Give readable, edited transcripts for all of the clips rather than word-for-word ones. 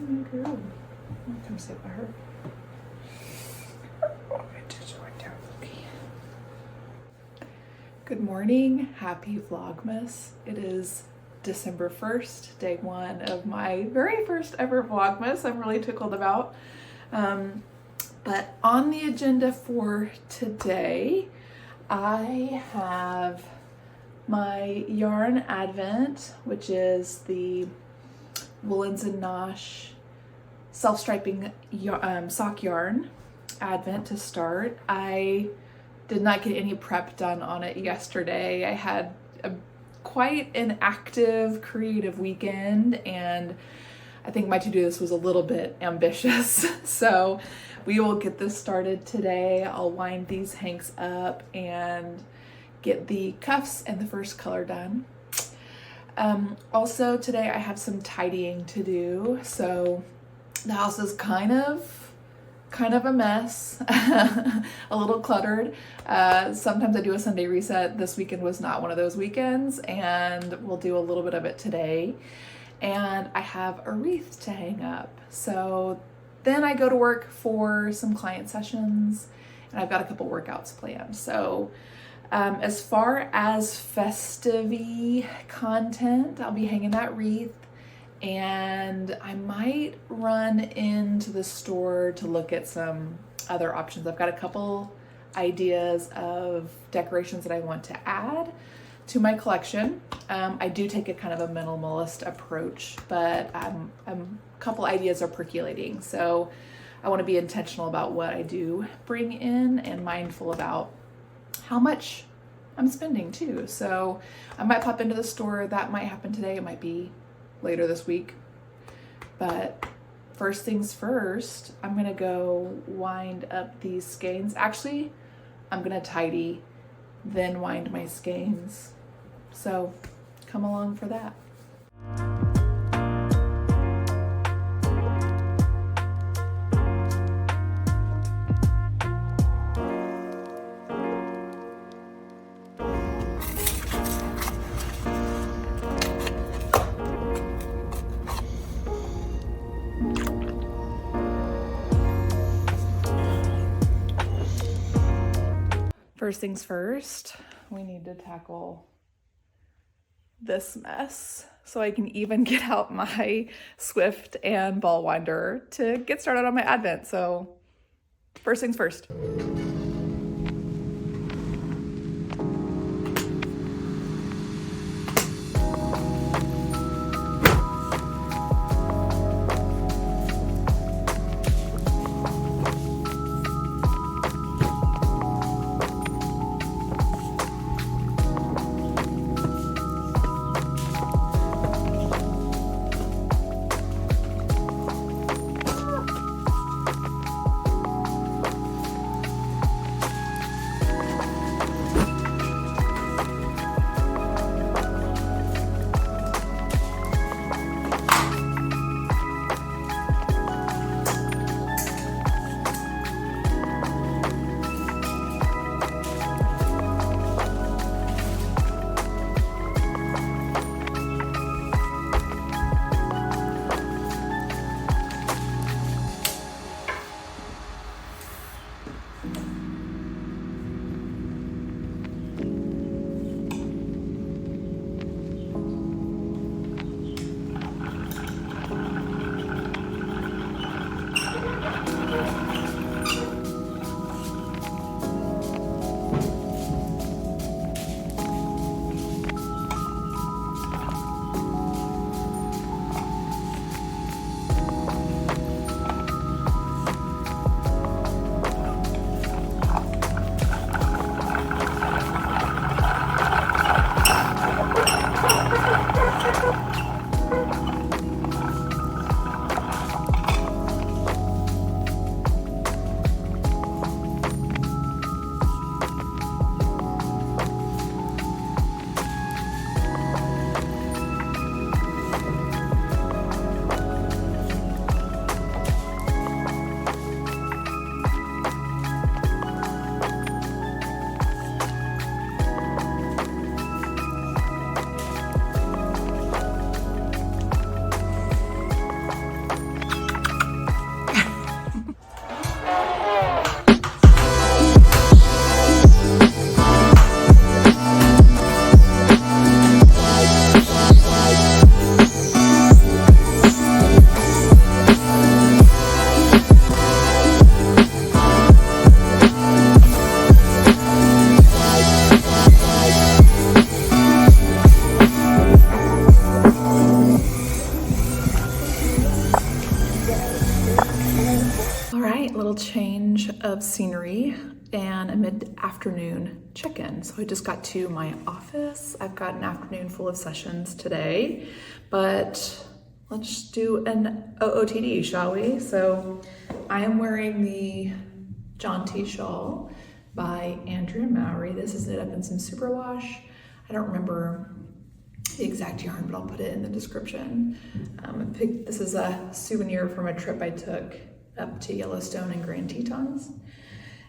my girl. I'll come sit by her. Good morning, happy Vlogmas. It is December 1st, day one of my very first ever Vlogmas. I'm really tickled about. But on the agenda for today, I have my yarn advent, which is the Woolens and Nosh self-striping sock yarn advent to start. I did not get any prep done on it yesterday. I had quite an active creative weekend, and I think my to-do list was a little bit ambitious. So we will get this started today. I'll wind these hanks up and get the cuffs and the first color done. Also today I have some tidying to do. So the house is kind of a mess, a little cluttered. Sometimes I do a Sunday reset. This weekend was not one of those weekends, and we'll do a little bit of it today. And I have a wreath to hang up. So then I go to work for some client sessions, and I've got a couple workouts planned. So as far as festive content, I'll be hanging that wreath, and I might run into the store to look at some other options. I've got a couple ideas of decorations that I want to add to my collection. I do take a kind of a minimalist approach, but a couple ideas are percolating. So I want to be intentional about what I do bring in and mindful about how much I'm spending too. So I might pop into the store. That might happen today. It might be later this week. But first things first, I'm gonna go wind up these skeins. Actually, I'm gonna tidy, then wind my skeins. So come along for that. First things first, we need to tackle this mess so I can even get out my Swift and ball winder to get started on my advent. So first things first. of scenery and a mid-afternoon check-in. So I just got to my office. I've got an afternoon full of sessions today, but let's do an OOTD, shall we? So I am wearing the jaunty shawl by Andrea Mowry. This is knit up in some superwash. I don't remember the exact yarn, but I'll put it in the description. This is a souvenir from a trip I took up to Yellowstone and Grand Tetons.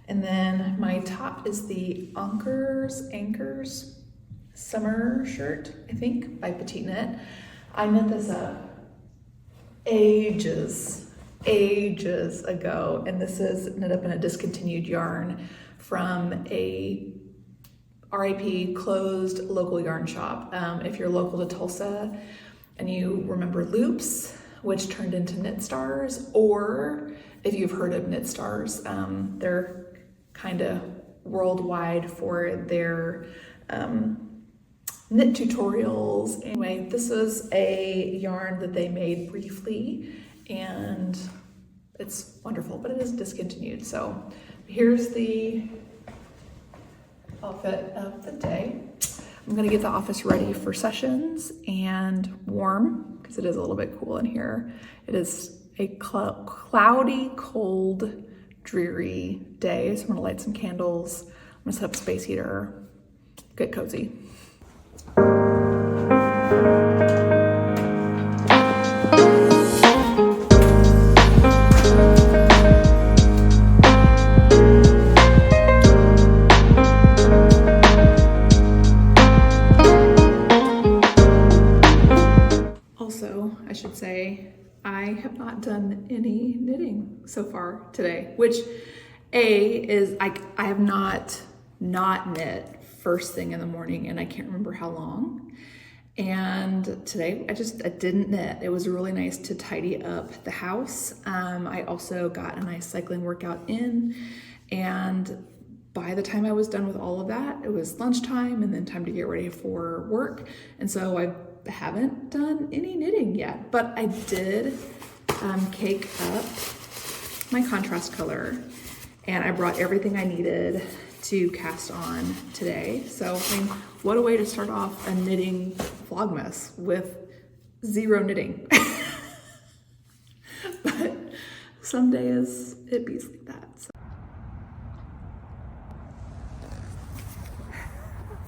And then my top is the Anchors summer shirt, I think, by Petite Knit. I knit this up ages ago, and this is knit up in a discontinued yarn from a RIP closed local yarn shop. If you're local to Tulsa and you remember Loops, which turned into Knit Stars, or if you've heard of Knit Stars, they're kind of worldwide for their knit tutorials. Anyway, this is a yarn that they made briefly and it's wonderful, but it is discontinued. So here's the outfit of the day. I'm gonna get the office ready for sessions and warm because it is a little bit cool in here. It is a cloudy, cold, dreary day. So I'm gonna light some candles. I'm gonna set up a space heater, get cozy. I should say, I have not done any knitting so far today, which is I have not knit first thing in the morning, and I can't remember how long. And today I didn't knit. It was really nice to tidy up the house. I also got a nice cycling workout in, and by the time I was done with all of that, it was lunchtime and then time to get ready for work. And so I haven't done any knitting yet, but I did cake up my contrast color, and I brought everything I needed to cast on today. So I mean, what a way to start off a knitting Vlogmas with zero knitting. But some days it be like that. So.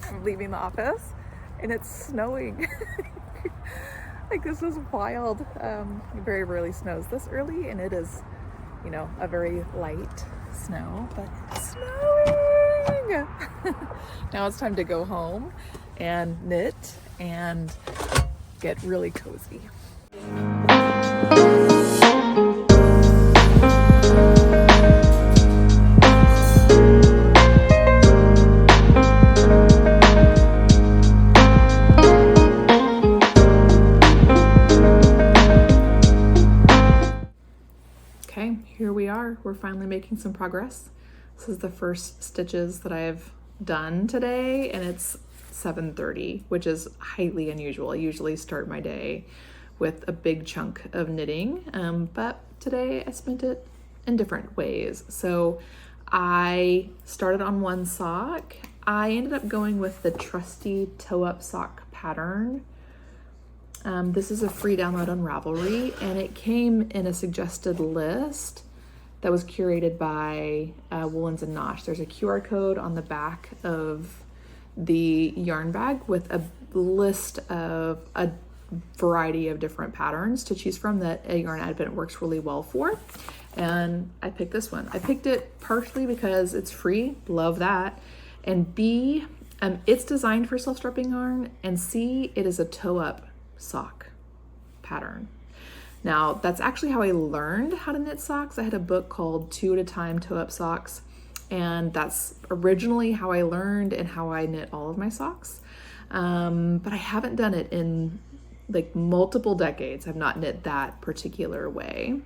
I'm leaving the office and it's snowing. Like, this is wild. It very rarely snows this early, and it is, you know, a very light snow, but it's snowing. Now it's time to go home and knit and get really cozy. Here we are, we're finally making some progress. This is the first stitches that I've done today, and it's 7:30, which is highly unusual. I usually start my day with a big chunk of knitting, but today I spent it in different ways. So I started on one sock. I ended up going with the trusty toe-up sock pattern. This is a free download on Ravelry, and it came in a suggested list that was curated by Woolens and Nosh. There's a QR code on the back of the yarn bag with a list of a variety of different patterns to choose from that a yarn advent works really well for. And I picked this one. I picked it partially because it's free, love that, and B, it's designed for self-strapping yarn, and C, it is a toe-up sock pattern. Now, that's actually how I learned how to knit socks. I had a book called 2 at a Time Toe-Up Socks, and that's originally how I learned and how I knit all of my socks. But I haven't done it in like multiple decades. I've not knit that particular way.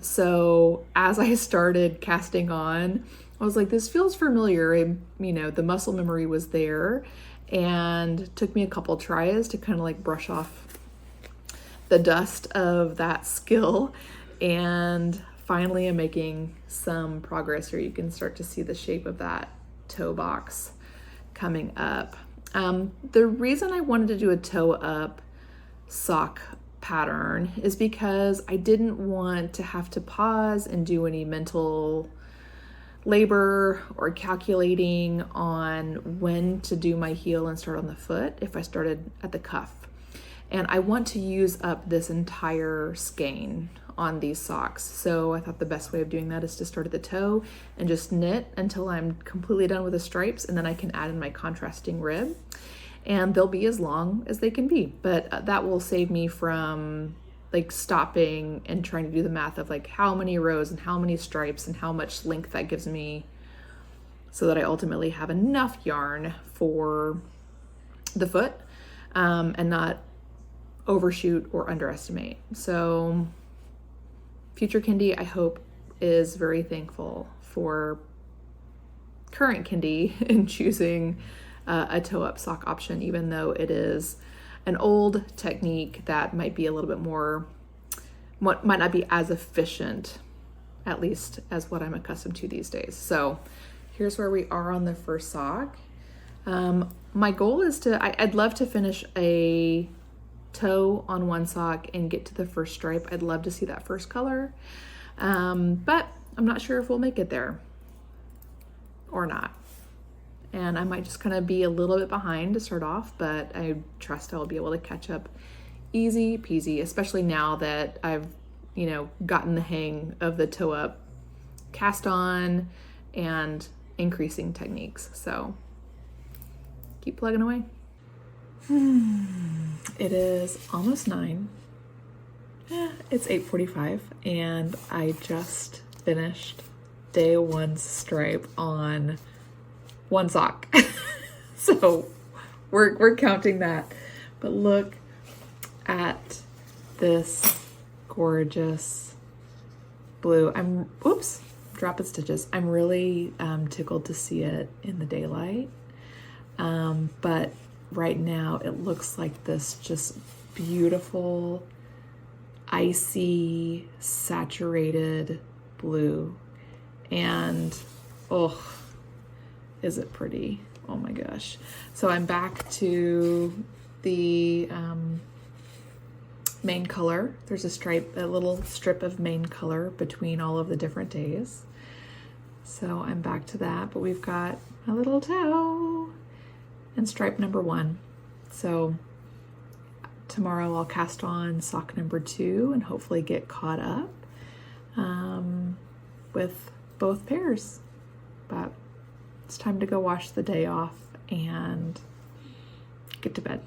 So as I started casting on, I was like, this feels familiar. You know, the muscle memory was there, and it took me a couple tries to kind of like brush off the dust of that skill, and finally am making some progress here. You can start to see the shape of that toe box coming up. The reason I wanted to do a toe up sock pattern is because I didn't want to have to pause and do any mental labor or calculating on when to do my heel and start on the foot if I started at the cuff. And I want to use up this entire skein on these socks. So I thought the best way of doing that is to start at the toe and just knit until I'm completely done with the stripes, and then I can add in my contrasting rib. And they'll be as long as they can be, but that will save me from like stopping and trying to do the math of like how many rows and how many stripes and how much length that gives me, so that I ultimately have enough yarn for the foot and not overshoot or underestimate. So future Kendi, I hope, is very thankful for current Kendi in choosing a toe-up sock option, even though it is an old technique that might be a little bit more, might not be as efficient, at least as what I'm accustomed to these days. So here's where we are on the first sock. My goal is I'd love to finish a toe on one sock and get to the first stripe. I'd love to see that first color, but I'm not sure if we'll make it there or not. And I might just kind of be a little bit behind to start off, but I trust I'll be able to catch up easy peasy, especially now that I've, gotten the hang of the toe up cast on and increasing techniques. So keep plugging away. It is almost 9. It's 8:45 and I just finished day 1's stripe on one sock. So we're counting that. But look at this gorgeous blue. Dropping stitches. I'm really tickled to see it in the daylight. But right now it looks like this just beautiful, icy, saturated blue. And is it pretty? Oh my gosh. So I'm back to the main color. There's a little strip of main color between all of the different days. So I'm back to that, but we've got a little toe and stripe number 1. So tomorrow I'll cast on sock number 2 and hopefully get caught up with both pairs. But it's time to go wash the day off and get to bed.